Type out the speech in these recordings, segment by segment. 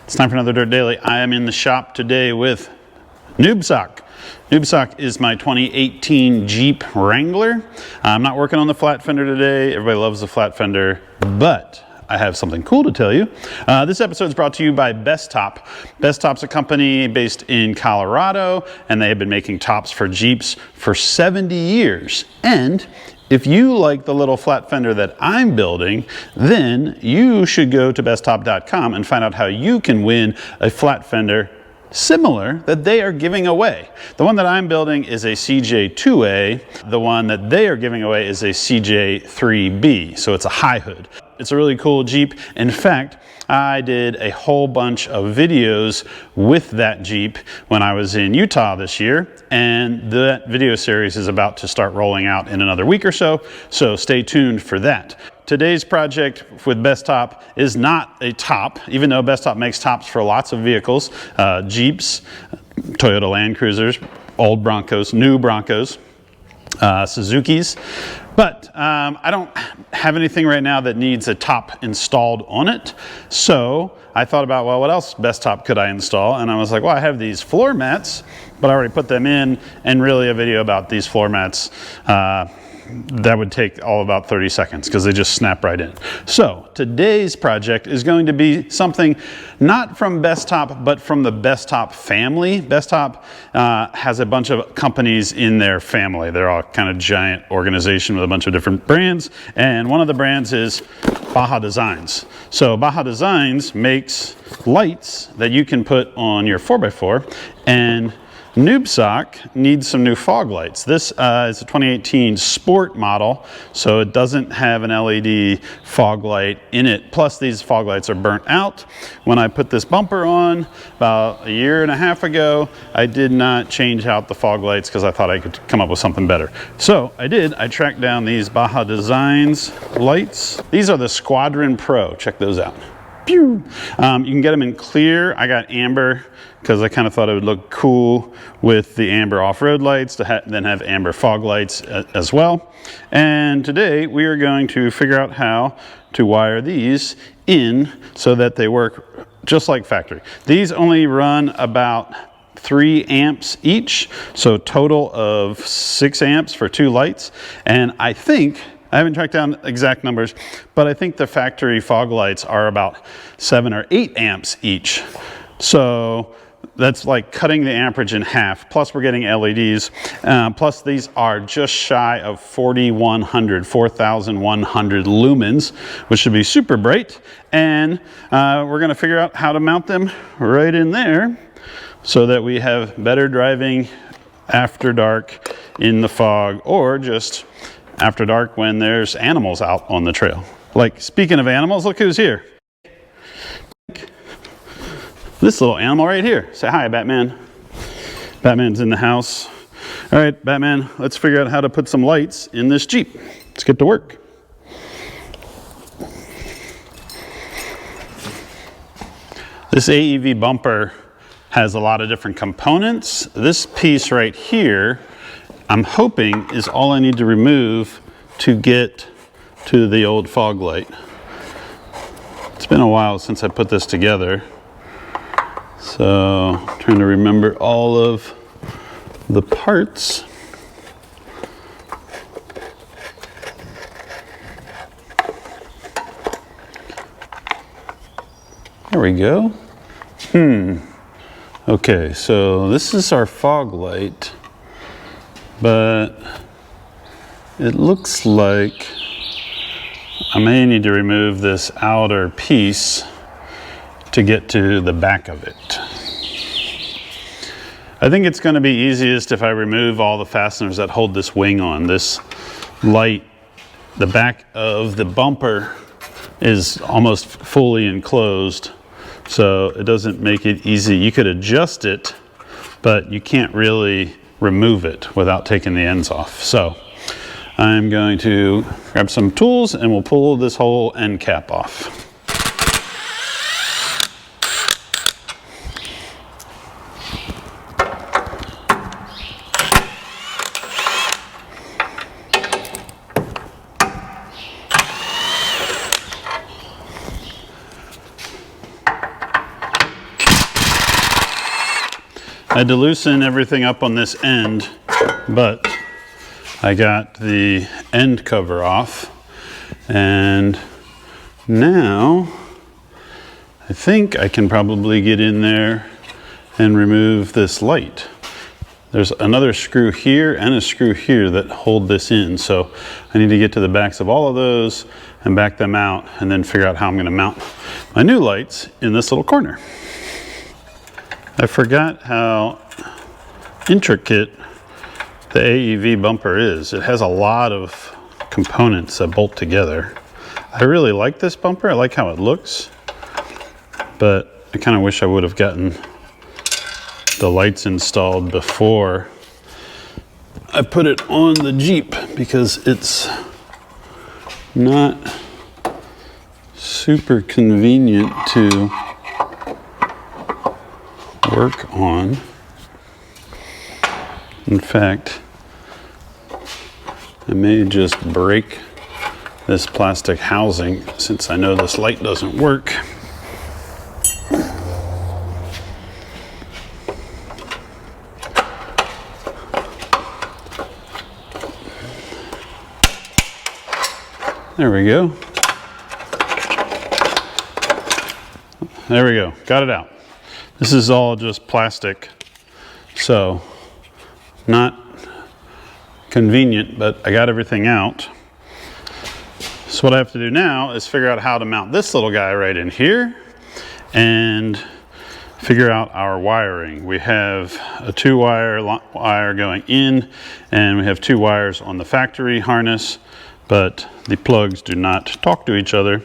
It's time for another Dirt Daily. I am in the shop today with NewbSock. NewbSock is my 2018 Jeep Wrangler. I'm not working on the flat fender today. Everybody loves the flat fender, but I have something cool to tell you. This episode is brought to you by Bestop. Bestop's a company based in Colorado, and they have been making tops for Jeeps for 70 years. And if you like the little flat fender that I'm building, then you should go to besttop.com and find out how you can win a flat fender similar that they are giving away. The one that I'm building is a CJ2a. The one that they are giving away is a CJ3b. So it's a high hood. It's a really cool Jeep. In fact, I did a whole bunch of videos with that Jeep when I was in Utah this year, and that video series is about to start rolling out in another week or so, so stay tuned for that. Today's project with Bestop is not a top, even though Bestop makes tops for lots of vehicles, Jeeps, Toyota Land Cruisers, old Broncos, new Broncos, Suzuki's. But I don't have anything right now that needs a top installed on it. So I thought about, well, what else Bestop could I install? And I was like, well, I have these floor mats, but I already put them in, and really a video about these floor mats, that would take all about 30 seconds because they just snap right in. So today's project is going to be something not from Bestop, but from the Bestop family. Bestop has a bunch of companies in their family. They're all kind of giant organization with a bunch of different brands. And one of the brands is Baja Designs. So Baja Designs makes lights that you can put on your 4x4, and NewbSock needs some new fog lights. This is a 2018 Sport model, so it doesn't have an LED fog light in it. Plus, these fog lights are burnt out. When I put this bumper on about a year and a half ago, I did not change out the fog lights because I thought I could come up with something better. So I did. I tracked down these Baja Designs lights. These are the Squadron Pro. Check those out. Pew! You can get them in clear. I got amber because I kind of thought it would look cool with the amber off-road lights to then have amber fog lights as well. And today we are going to figure out how to wire these in so that they work just like factory. These only run about 3 amps each, so total of 6 amps for 2 lights. And I haven't tracked down exact numbers, but I think the factory fog lights are about 7 or 8 amps each. So that's like cutting the amperage in half. Plus we're getting LEDs. Plus these are just shy of 4,100 lumens, which should be super bright. And we're gonna figure out how to mount them right in there so that we have better driving after dark in the fog, or just after dark when there's animals out on the trail. Like, speaking of animals, look who's here. This little animal right here. Say hi, Batman. Batman's in the house. All right, Batman, let's figure out how to put some lights in this Jeep. Let's get to work. This AEV bumper has a lot of different components. This piece right here, I'm hoping, is all I need to remove to get to the old fog light. It's been a while since I put this together, so I'm trying to remember all of the parts. There we go. Okay, so this is our fog light, but it looks like I may need to remove this outer piece to get to the back of it. I think it's going to be easiest if I remove all the fasteners that hold this wing on. This light, the back of the bumper is almost fully enclosed, so it doesn't make it easy. You could adjust it, but you can't really remove it without taking the ends off. So I'm going to grab some tools and we'll pull this whole end cap off. I had to loosen everything up on this end, but I got the end cover off, and now I think I can probably get in there and remove this light. There's another screw here and a screw here that hold this in, so I need to get to the backs of all of those and back them out, and then figure out how I'm going to mount my new lights in this little corner. I forgot how intricate the AEV bumper is. It has a lot of components that bolt together. I really like this bumper. I like how it looks, but I kind of wish I would have gotten the lights installed before I put it on the Jeep, because it's not super convenient to work on. In fact, I may just break this plastic housing since I know this light doesn't work. There we go. There we go. Got it out. This is all just plastic, so not convenient, but I got everything out. So what I have to do now is figure out how to mount this little guy right in here and figure out our wiring. We have a 2-wire wire going in, and we have 2 wires on the factory harness, but the plugs do not talk to each other,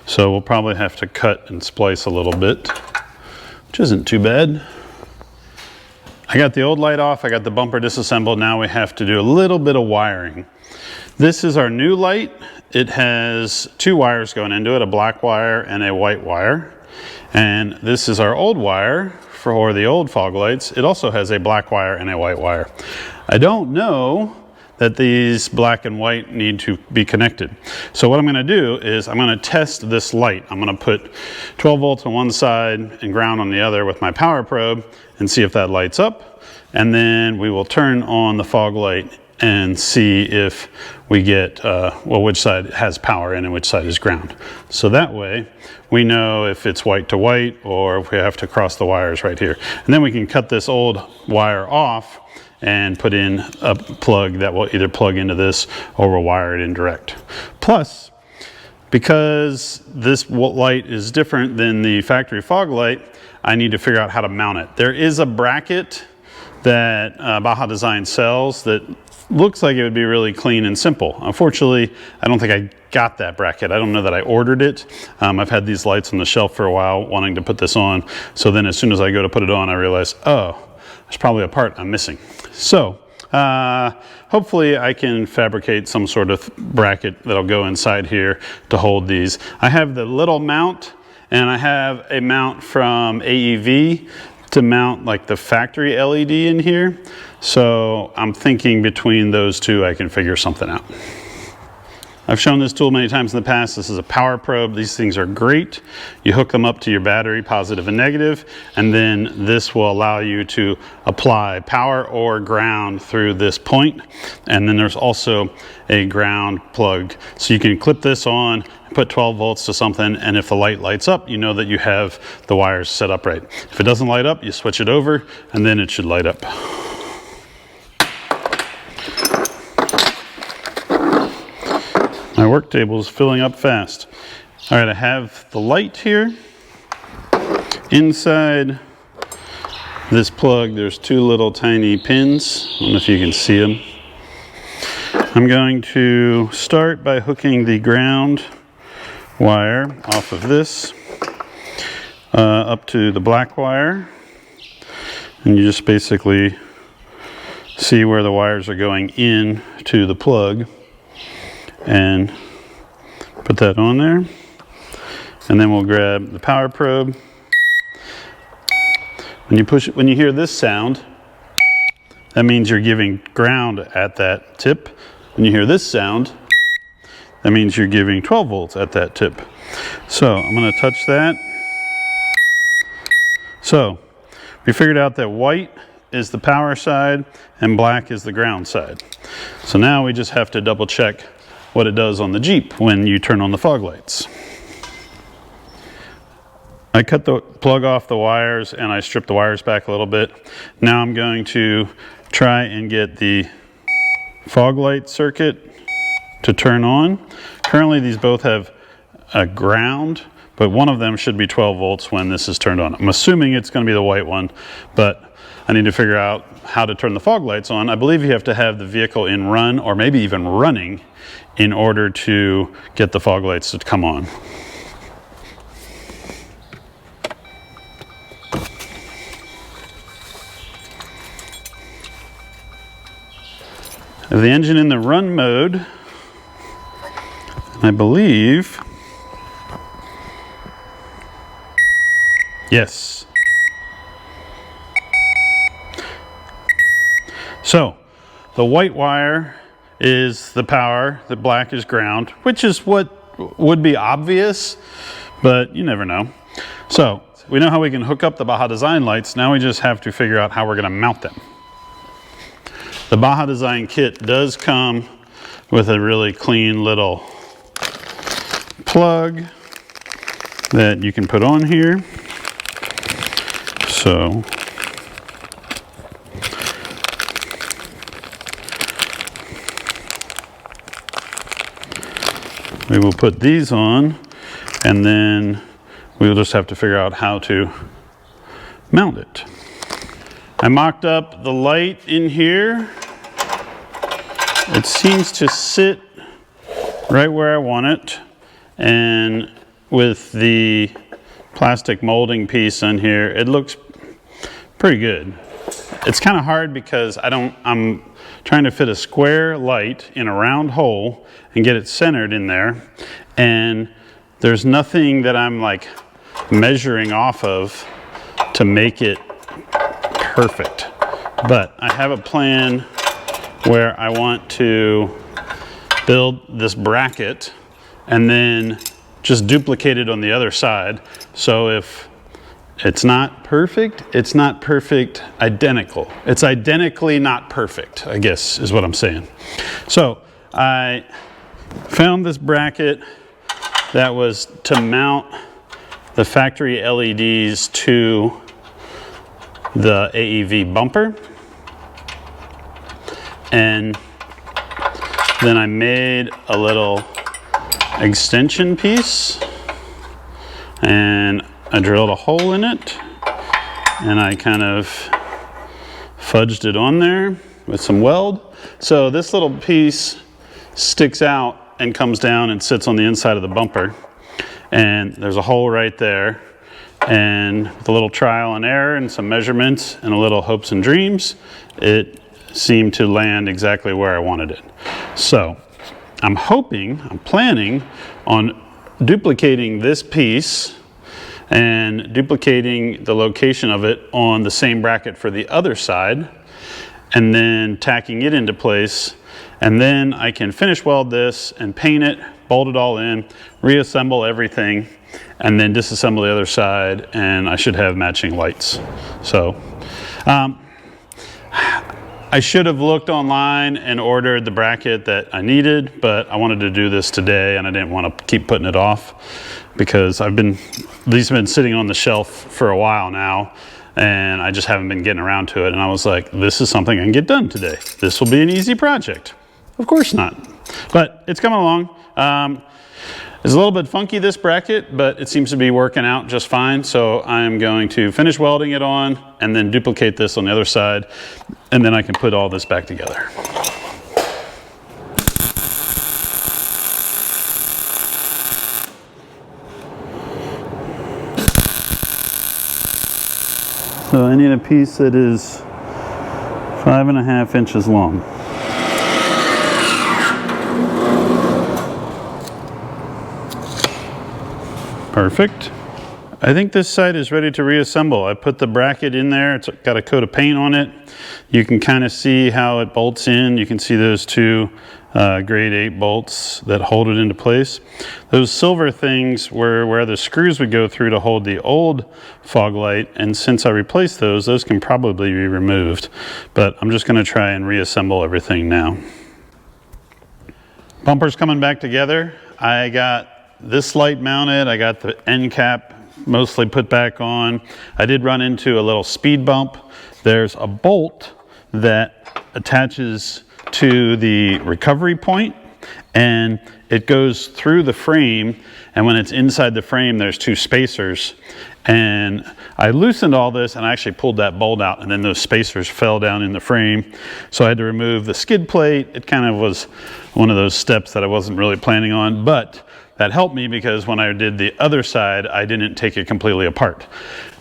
so we'll probably have to cut and splice a little bit, which isn't too bad. I got the old light off, I got the bumper disassembled. Now we have to do a little bit of wiring. This is our new light. It has 2 wires going into it, a black wire and a white wire. And this is our old wire for the old fog lights. It also has a black wire and a white wire. I don't know that these black and white need to be connected. So what I'm going to do is I'm going to test this light. I'm going to put 12 volts on one side and ground on the other with my power probe and see if that lights up. And then we will turn on the fog light and see if we get, which side has power in and which side is ground. So that way we know if it's white to white or if we have to cross the wires right here. And then we can cut this old wire off and put in a plug that will either plug into this or we'll wire it in direct. Plus, because this light is different than the factory fog light, I need to figure out how to mount it. There is a bracket that Baja Designs sells that looks like it would be really clean and simple. Unfortunately, I don't think I got that bracket. I don't know that I ordered it. I've had these lights on the shelf for a while wanting to put this on. So then as soon as I go to put it on, I realize, oh, there's probably a part I'm missing. So hopefully I can fabricate some sort of bracket that'll go inside here to hold these. I have the little mount, and I have a mount from AEV to mount like the factory LED in here. So I'm thinking between those two I can figure something out. I've shown this tool many times in the past. This is a power probe. These things are great. You hook them up to your battery, positive and negative, and then this will allow you to apply power or ground through this point. And then there's also a ground plug. So you can clip this on, put 12 volts to something, and if the light lights up, you know that you have the wires set up right. If it doesn't light up, you switch it over, and then it should light up. My work table is filling up fast. All right, I have the light here. Inside this plug, there's 2 little tiny pins. I don't know if you can see them. I'm going to start by hooking the ground wire off of this up to the black wire. And you just basically see where the wires are going in to the plug. And put that on there, and then we'll grab the power probe. When you push it, when you hear this sound, that means you're giving ground at that tip. When you hear this sound, that means you're giving 12 volts at that tip. So I'm going to touch that. So we figured out that white is the power side and black is the ground side. So now we just have to double check what it does on the Jeep when you turn on the fog lights. I cut the plug off the wires and I stripped the wires back a little bit. Now I'm going to try and get the fog light circuit to turn on. Currently these both have a ground, but one of them should be 12 volts when this is turned on. I'm assuming it's going to be the white one, but I need to figure out how to turn the fog lights on. I believe you have to have the vehicle in run or maybe even running in order to get the fog lights to come on. I have the engine in the run mode. I believe, yes. So the white wire is the power, the black is ground, which is what would be obvious, but you never know. So we know how we can hook up the Baja Design lights. Now we just have to figure out how we're going to mount them. The Baja Design kit does come with a really clean little plug that you can put on here. So we will put these on and then we'll just have to figure out how to mount it. I mocked up the light in here. It seems to sit right where I want it, and with the plastic molding piece on here, it looks pretty good. It's kind of hard because I'm trying to fit a square light in a round hole and get it centered in there, and there's nothing that I'm like measuring off of to make it perfect. But I have a plan where I want to build this bracket and then just duplicate it on the other side. So if it's not perfect, it's not perfect identical. It's identically not perfect, I guess is what I'm saying. So I found this bracket that was to mount the factory LEDs to the AEV bumper. And then I made a little extension piece and I drilled a hole in it and I kind of fudged it on there with some weld. So this little piece sticks out and comes down and sits on the inside of the bumper. And there's a hole right there. And with a little trial and error and some measurements and a little hopes and dreams, it seemed to land exactly where I wanted it. So I'm planning on duplicating this piece and duplicating the location of it on the same bracket for the other side, and then tacking it into place. And then I can finish weld this and paint it, bolt it all in, reassemble everything, and then disassemble the other side, and I should have matching lights. So I should have looked online and ordered the bracket that I needed, but I wanted to do this today and I didn't want to keep putting it off because these have been sitting on the shelf for a while now and I just haven't been getting around to it. And I was like, this is something I can get done today. This will be an easy project. Of course not, but it's coming along. It's a little bit funky, this bracket, but it seems to be working out just fine. So I'm going to finish welding it on and then duplicate this on the other side, and then I can put all this back together. So I need a piece that is 5.5 inches long. Perfect. I think this side is ready to reassemble. I put the bracket in there. It's got a coat of paint on it. You can kind of see how it bolts in. You can see those two grade 8 bolts that hold it into place. Those silver things were where the screws would go through to hold the old fog light, and since I replaced those can probably be removed. But I'm just going to try and reassemble everything now. Bumper's coming back together. I got this light mounted. I got the end cap mostly put back on. I did run into a little speed bump. There's a bolt that attaches to the recovery point, and it goes through the frame, and when it's inside the frame there's 2 spacers, and I loosened all this and I actually pulled that bolt out, and then those spacers fell down in the frame, so I had to remove the skid plate. It kind of was one of those steps that I wasn't really planning on, but that helped me because when I did the other side I didn't take it completely apart.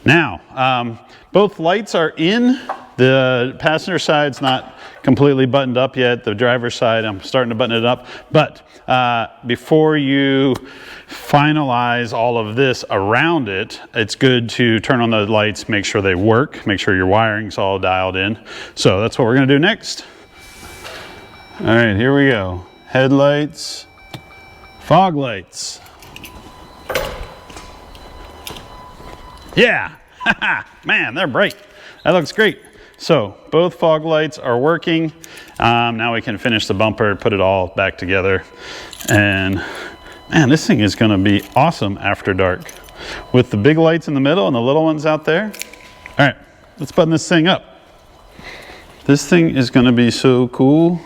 Now both lights are in. The passenger side's not completely buttoned up yet. The driver's side, I'm starting to button it up. But before you finalize all of this around it, it's good to turn on the lights, make sure they work, make sure your wiring's all dialed in. So that's what we're gonna do next. All right, here we go. Headlights, fog lights. Yeah, man, they're bright. That looks great. So both fog lights are working. Now we can finish the bumper, put it all back together. And man, this thing is gonna be awesome after dark with the big lights in the middle and the little ones out there. All right, let's button this thing up. This thing is gonna be so cool.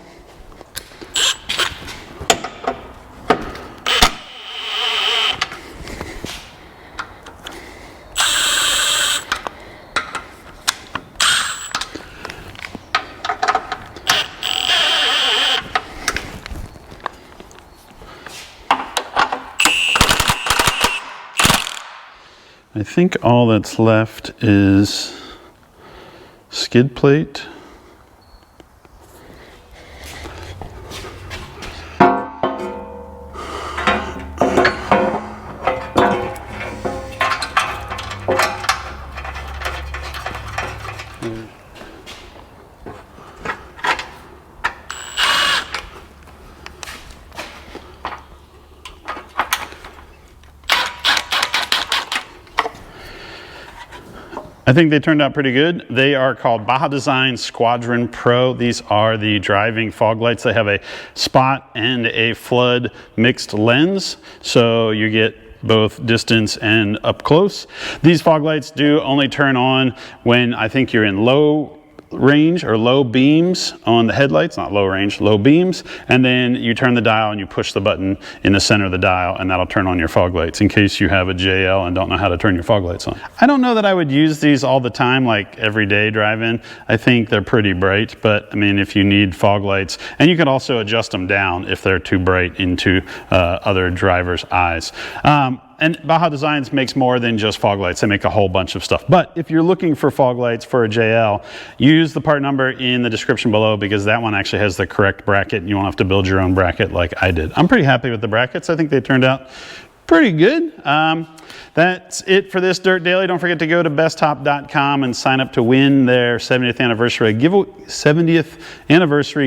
I think all that's left is skid plate. I think they turned out pretty good. They are called Baja Designs Squadron Pro. These are the driving fog lights. They have a spot and a flood mixed lens, so you get both distance and up close. These fog lights do only turn on when I think you're in low range or low beams on the headlights, not low range, low beams, and then you turn the dial and you push the button in the center of the dial, and that'll turn on your fog lights in case you have a JL and don't know how to turn your fog lights on. I don't know that I would use these all the time, like every day driving. I think they're pretty bright, but I mean, if you need fog lights, and you can also adjust them down if they're too bright into other drivers' eyes. And Baja Designs makes more than just fog lights. They make a whole bunch of stuff. But if you're looking for fog lights for a JL, use the part number in the description below, because that one actually has the correct bracket and you won't have to build your own bracket like I did. I'm pretty happy with the brackets. I think they turned out pretty good. That's it for this Dirt Daily. Don't forget to go to besttop.com and sign up to win their 70th anniversary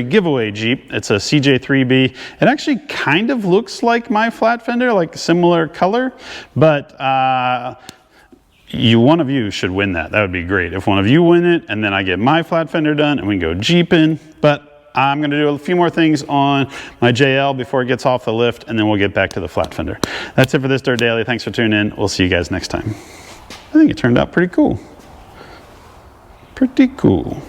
giveaway Jeep. It's a CJ3b. It actually kind of looks like my flat fender, like a similar color, but one of you should win that. That would be great if one of you win it, and then I get my flat fender done and we can go Jeeping. But I'm going to do a few more things on my JL before it gets off the lift, and then we'll get back to the flat fender. That's it for this Dirt Daily. Thanks for tuning in. We'll see you guys next time. I think it turned out pretty cool. Pretty cool.